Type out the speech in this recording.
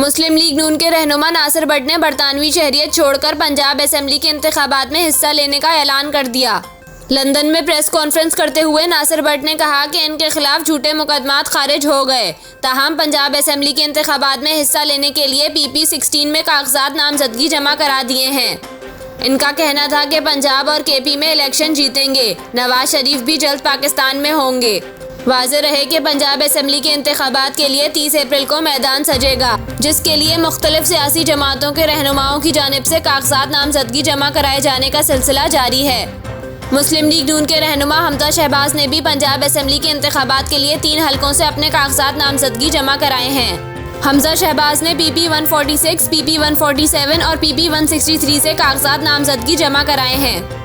मुस्लिम league नून के रहनुमा नासिर भट्ट ने बरतानवी शहरियत छोड़कर पंजाब असेंबली के इंतखाबात में हिस्सा लेने का ऐलान कर दिया। लंदन में प्रेस कॉन्फ्रेंस करते हुए नासिर भट्ट ने कहा कि इनके खिलाफ झूठे मुकदमात खारिज हो गए। ताहम पंजाब असेंबली के इंतखाबात में हिस्सा लेने के लिए PP16 में कागजात नामजदगी जमा करा दिए हैं। इनका कहना था कि पंजाब और KP में इलेक्शन जीतेंगे। नवाज शरीफ भी जल्द पाकिस्तान में होंगे। वाज़ेह रहे कि पंजाब असेंबली के इंतखाबात के लिए 30 अप्रैल को मैदान सजेगा, जिसके लिए मुख्तलिफ सियासी जमातों के रहनुमाओं की जानिब से कागजात नामजदगी जमा कराए जाने का सिलसिला जारी है। मुस्लिम लीग नून के रहनुमा हमजा शहबाज ने भी पंजाब असेंबली के इंतखाबात के लिए 3 हलकों से अपने कागजात नामजदगी जमा कराए हैं। हमजा शहबाज ने PP146, PP147 और PP163 से कागजात नामजदगी जमा कराए हैं।